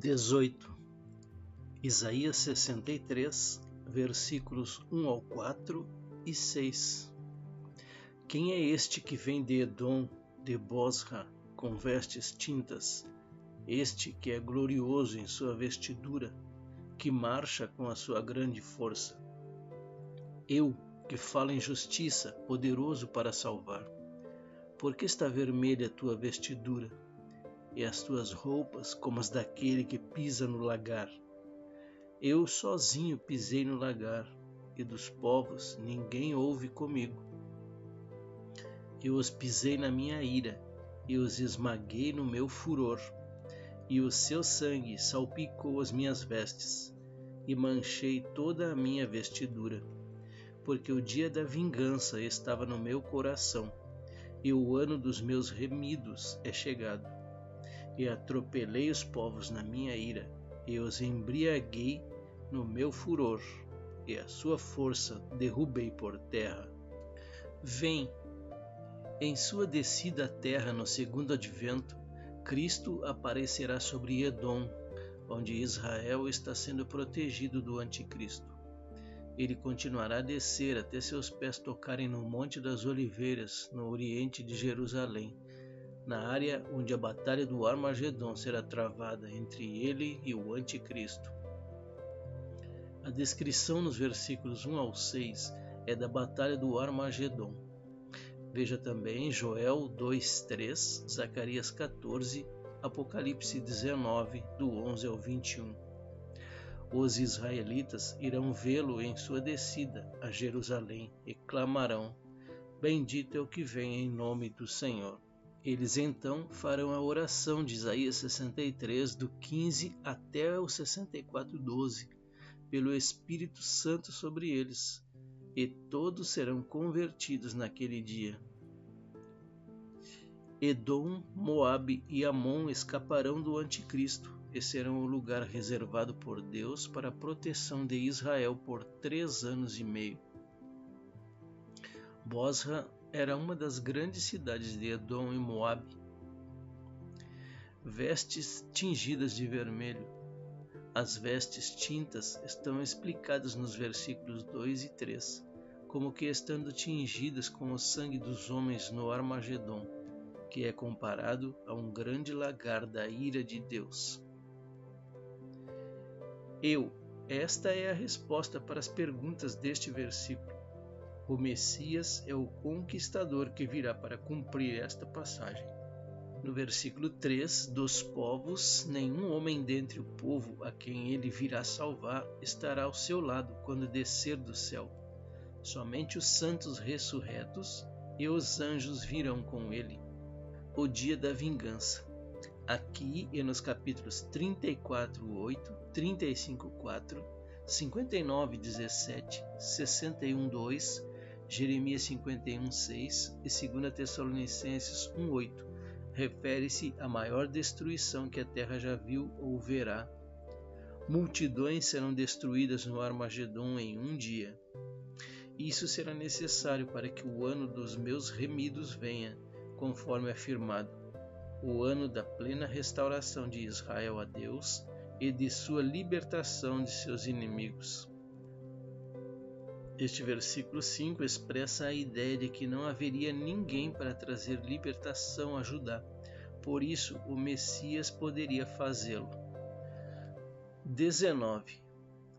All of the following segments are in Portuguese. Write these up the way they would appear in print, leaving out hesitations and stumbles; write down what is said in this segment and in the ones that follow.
18. Isaías 63, versículos 1 ao 4 e 6. Quem é este que vem de Edom, de Bosra, com vestes tintas? Este que é glorioso em sua vestidura, que marcha com a sua grande força. Eu, que falo em justiça, poderoso para salvar. Por que está vermelha a tua vestidura, e as tuas roupas como as daquele que pisa no lagar? Eu sozinho pisei no lagar, e dos povos ninguém houve comigo. Eu os pisei na minha ira, e os esmaguei no meu furor, e o seu sangue salpicou as minhas vestes, e manchei toda a minha vestidura, porque o dia da vingança estava no meu coração, e o ano dos meus remidos é chegado. E atropelei os povos na minha ira, e os embriaguei no meu furor, e a sua força derrubei por terra. Vem, em sua descida à terra no segundo advento, Cristo aparecerá sobre Edom, onde Israel está sendo protegido do anticristo. Ele continuará a descer até seus pés tocarem no Monte das Oliveiras, no oriente de Jerusalém, na área onde a batalha do Armagedon será travada entre ele e o anticristo. A descrição nos versículos 1 ao 6 é da batalha do Armagedon. Veja também Joel 2:3, Zacarias 14, Apocalipse 19, do 11 ao 21. Os israelitas irão vê-lo em sua descida a Jerusalém e clamarão: Bendito é o que vem em nome do Senhor. Eles então farão a oração de Isaías 63, do 15 até o 64:12, pelo Espírito Santo sobre eles, e todos serão convertidos naquele dia. Edom, Moabe e Amon escaparão do anticristo e serão o lugar reservado por Deus para a proteção de Israel por 3 anos e meio. Bosra era uma das grandes cidades de Edom e Moabe. Vestes tingidas de vermelho. As vestes tintas estão explicadas nos versículos 2 e 3, como que estando tingidas com o sangue dos homens no Armagedon, que é comparado a um grande lagar da ira de Deus. Esta é a resposta para as perguntas deste versículo. O Messias é o conquistador que virá para cumprir esta passagem. No versículo 3, dos povos, nenhum homem dentre o povo a quem ele virá salvar estará ao seu lado quando descer do céu. Somente os santos ressurretos e os anjos virão com ele. O dia da vingança. Aqui e nos capítulos 34:8, 35:4, 59:17, 61:2, Jeremias 51:6 e 2 Tessalonicenses 1:8, refere-se à maior destruição que a terra já viu ou verá. Multidões serão destruídas no Armagedon em um dia. Isso será necessário para que o ano dos meus remidos venha, conforme afirmado, o ano da plena restauração de Israel a Deus e de sua libertação de seus inimigos. Este versículo 5 expressa a ideia de que não haveria ninguém para trazer libertação a Judá, por isso o Messias poderia fazê-lo. 19.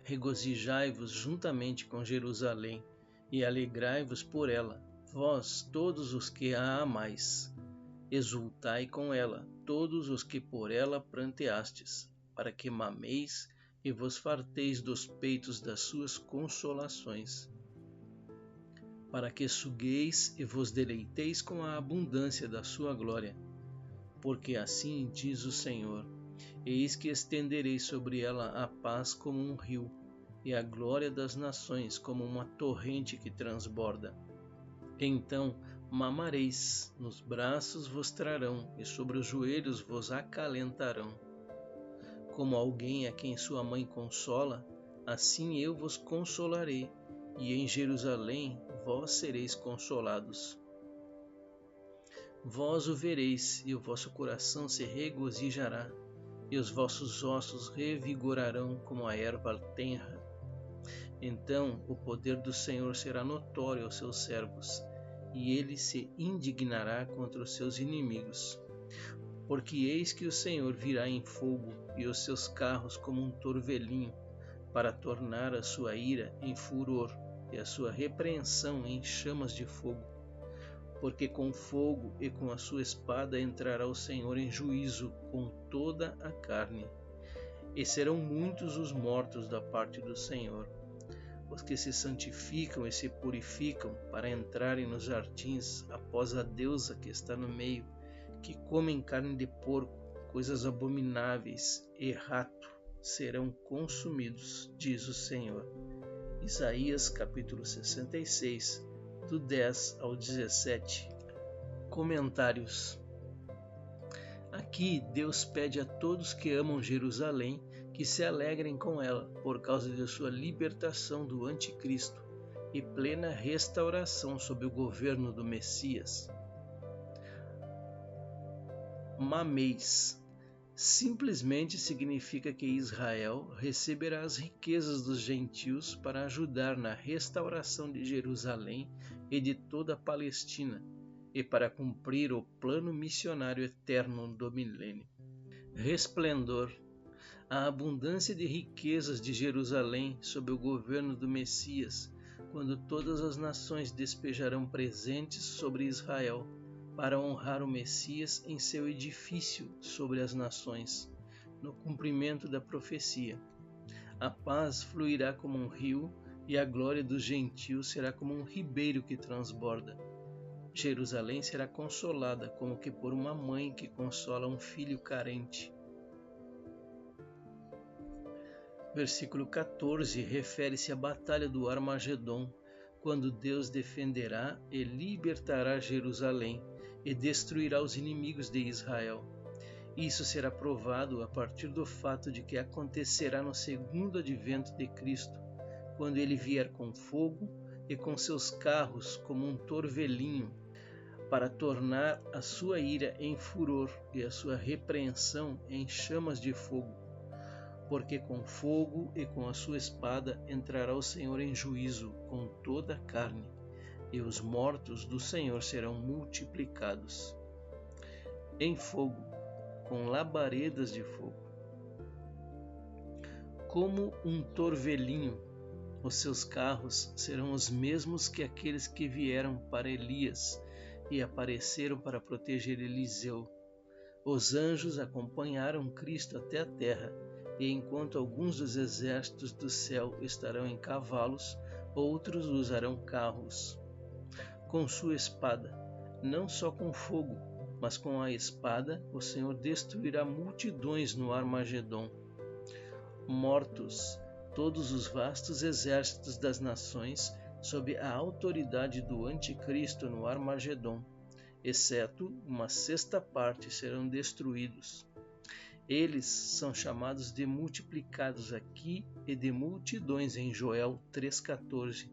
Regozijai-vos juntamente com Jerusalém e alegrai-vos por ela, vós todos os que a amais. Exultai com ela, todos os que por ela pranteastes, para que mameis e vos farteis dos peitos das suas consolações, para que sugueis e vos deleiteis com a abundância da sua glória. Porque assim diz o Senhor: eis que estenderei sobre ela a paz como um rio, e a glória das nações como uma torrente que transborda. Então mamareis, nos braços vos trarão, e sobre os joelhos vos acalentarão. Como alguém a quem sua mãe consola, assim eu vos consolarei, e em Jerusalém vós sereis consolados. Vós o vereis, e o vosso coração se regozijará, e os vossos ossos revigorarão como a erva tenra. Então o poder do Senhor será notório aos seus servos, e ele se indignará contra os seus inimigos. Porque eis que o Senhor virá em fogo, e os seus carros como um torvelinho, para tornar a sua ira em furor, e a sua repreensão em chamas de fogo. Porque com fogo e com a sua espada entrará o Senhor em juízo com toda a carne. E serão muitos os mortos da parte do Senhor, os que se santificam e se purificam para entrarem nos jardins após a deusa que está no meio, que comem carne de porco, coisas abomináveis e rato, serão consumidos, diz o Senhor. Isaías capítulo 66, do 10 ao 17. Comentários. Aqui Deus pede a todos que amam Jerusalém que se alegrem com ela por causa de sua libertação do anticristo e plena restauração sob o governo do Messias. Mameis simplesmente significa que Israel receberá as riquezas dos gentios para ajudar na restauração de Jerusalém e de toda a Palestina e para cumprir o plano missionário eterno do milênio. Resplendor. A abundância de riquezas de Jerusalém sob o governo do Messias, quando todas as nações despejarão presentes sobre Israel, para honrar o Messias em seu edifício sobre as nações, no cumprimento da profecia. A paz fluirá como um rio, e a glória dos gentios será como um ribeiro que transborda. Jerusalém será consolada como que por uma mãe que consola um filho carente. Versículo 14 refere-se à batalha do Armagedon, quando Deus defenderá e libertará Jerusalém e destruirá os inimigos de Israel. Isso será provado a partir do fato de que acontecerá no segundo advento de Cristo, quando ele vier com fogo e com seus carros como um torvelinho, para tornar a sua ira em furor e a sua repreensão em chamas de fogo. Porque com fogo e com a sua espada entrará o Senhor em juízo com toda a carne, e os mortos do Senhor serão multiplicados. Em fogo, com labaredas de fogo. Como um torvelinho, os seus carros serão os mesmos que aqueles que vieram para Elias e apareceram para proteger Eliseu. Os anjos acompanharam Cristo até a terra, e enquanto alguns dos exércitos do céu estarão em cavalos, outros usarão carros. Com sua espada, não só com fogo, mas com a espada, o Senhor destruirá multidões no Armagedon. Mortos, todos os vastos exércitos das nações, sob a autoridade do Anticristo no Armagedon, exceto uma sexta parte serão destruídos. Eles são chamados de multiplicados aqui e de multidões em Joel 3,14.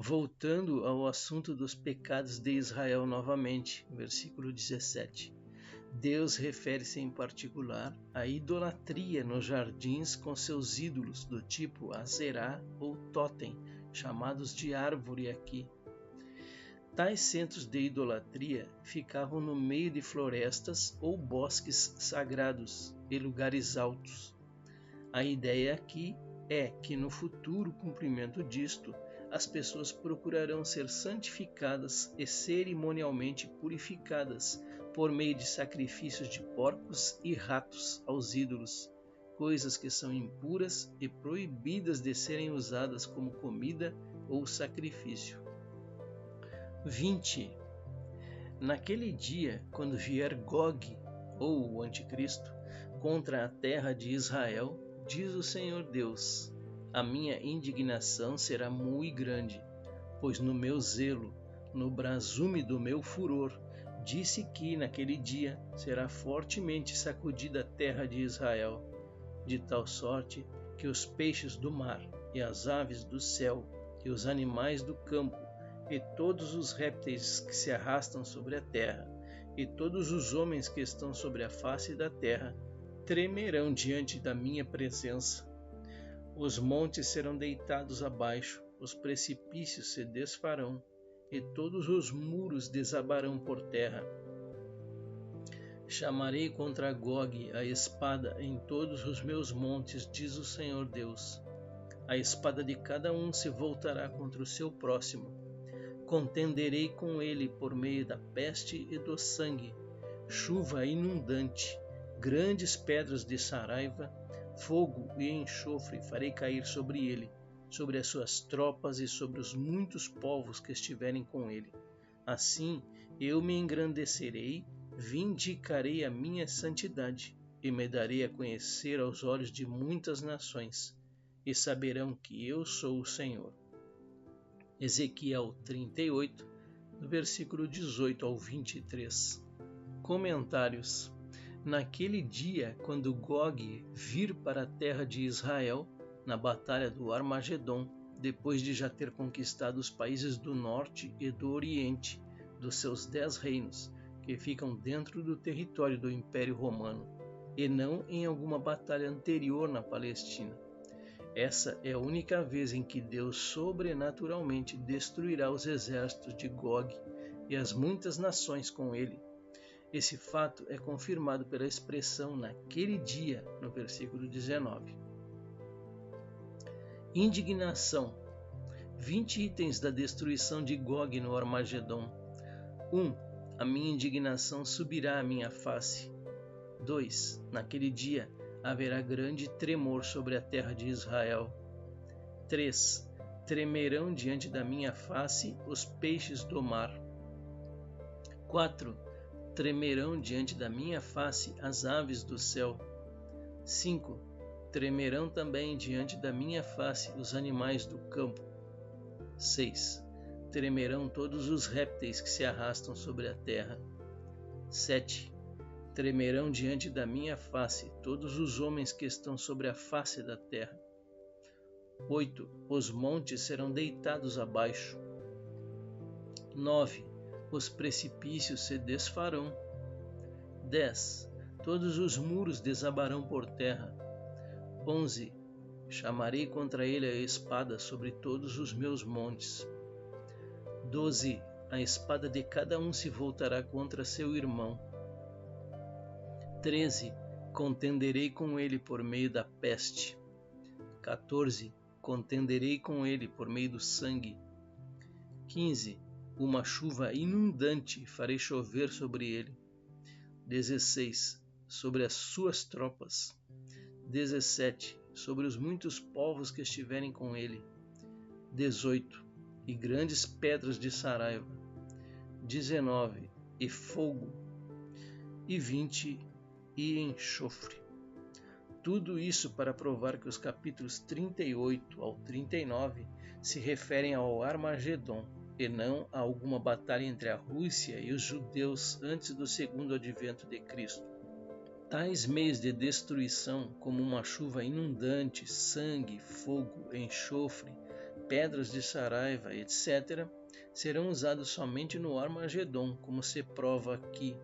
Voltando ao assunto dos pecados de Israel novamente, versículo 17. Deus refere-se em particular à idolatria nos jardins com seus ídolos do tipo Azerá ou Tótem, chamados de árvore aqui. Tais centros de idolatria ficavam no meio de florestas ou bosques sagrados e lugares altos. A ideia aqui é que no futuro cumprimento disto, as pessoas procurarão ser santificadas e cerimonialmente purificadas por meio de sacrifícios de porcos e ratos aos ídolos, coisas que são impuras e proibidas de serem usadas como comida ou sacrifício. 20. Naquele dia, quando vier Gog, ou o Anticristo, contra a terra de Israel, diz o Senhor Deus, a minha indignação será muito grande, pois no meu zelo, no brasume do meu furor, disse que naquele dia será fortemente sacudida a terra de Israel, de tal sorte que os peixes do mar e as aves do céu e os animais do campo e todos os répteis que se arrastam sobre a terra, e todos os homens que estão sobre a face da terra tremerão diante da minha presença. Os montes serão deitados abaixo, os precipícios se desfarão, e todos os muros desabarão por terra. Chamarei contra Gog a espada em todos os meus montes, diz o Senhor Deus. A espada de cada um se voltará contra o seu próximo. Contenderei com ele por meio da peste e do sangue, chuva inundante, grandes pedras de saraiva, fogo e enxofre farei cair sobre ele, sobre as suas tropas e sobre os muitos povos que estiverem com ele. Assim eu me engrandecerei, vindicarei a minha santidade e me darei a conhecer aos olhos de muitas nações, e saberão que eu sou o Senhor. Ezequiel 38, do versículo 18 ao 23. Comentários. Naquele dia, quando Gog vir para a terra de Israel, na batalha do Armagedon, depois de já ter conquistado os países do norte e do oriente, dos seus 10 reinos, que ficam dentro do território do Império Romano, e não em alguma batalha anterior na Palestina. Essa é a única vez em que Deus sobrenaturalmente destruirá os exércitos de Gog e as muitas nações com ele. Esse fato é confirmado pela expressão naquele dia, no versículo 19. Indignação. 20 itens da destruição de Gog no Armagedon. 1. A minha indignação subirá à minha face. 2. Naquele dia haverá grande tremor sobre a terra de Israel. 3. Tremerão diante da minha face os peixes do mar. 4. Tremerão diante da minha face as aves do céu. 5. Tremerão também diante da minha face os animais do campo. 6. Tremerão todos os répteis que se arrastam sobre a terra. 7. Tremerão diante da minha face todos os homens que estão sobre a face da terra. 8. Os montes serão deitados abaixo. 9. Os precipícios se desfarão. 10. Todos os muros desabarão por terra. 11. Chamarei contra ele a espada sobre todos os meus montes. 12. A espada de cada um se voltará contra seu irmão. 13. Contenderei com ele por meio da peste. 14. Contenderei com ele por meio do sangue. 15. Uma chuva inundante farei chover sobre ele. 16. Sobre as suas tropas. 17. Sobre os muitos povos que estiverem com ele. 18. E grandes pedras de saraiva. 19. E fogo. E 20. E enxofre. Tudo isso para provar que os capítulos 38 ao 39 se referem ao Armagedon e não a alguma batalha entre a Rússia e os judeus antes do segundo advento de Cristo. Tais meios de destruição, como uma chuva inundante, sangue, fogo, enxofre, pedras de saraiva, etc., serão usados somente no Armagedon, como se prova aqui.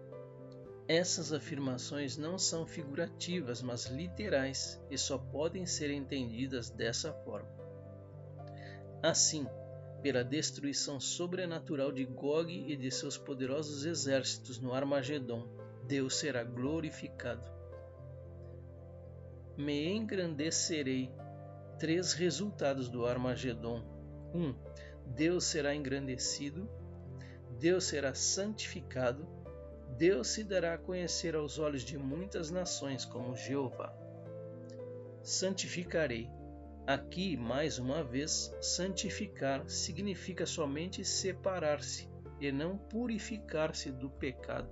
Essas afirmações não são figurativas, mas literais, e só podem ser entendidas dessa forma. Assim, pela destruição sobrenatural de Gog e de seus poderosos exércitos no Armagedon, Deus será glorificado. Me engrandecerei. 3 resultados do Armagedon. 1. Deus será engrandecido. Deus será santificado. Deus se dará a conhecer aos olhos de muitas nações como Jeová. Santificarei. Aqui, mais uma vez, santificar significa somente separar-se e não purificar-se do pecado.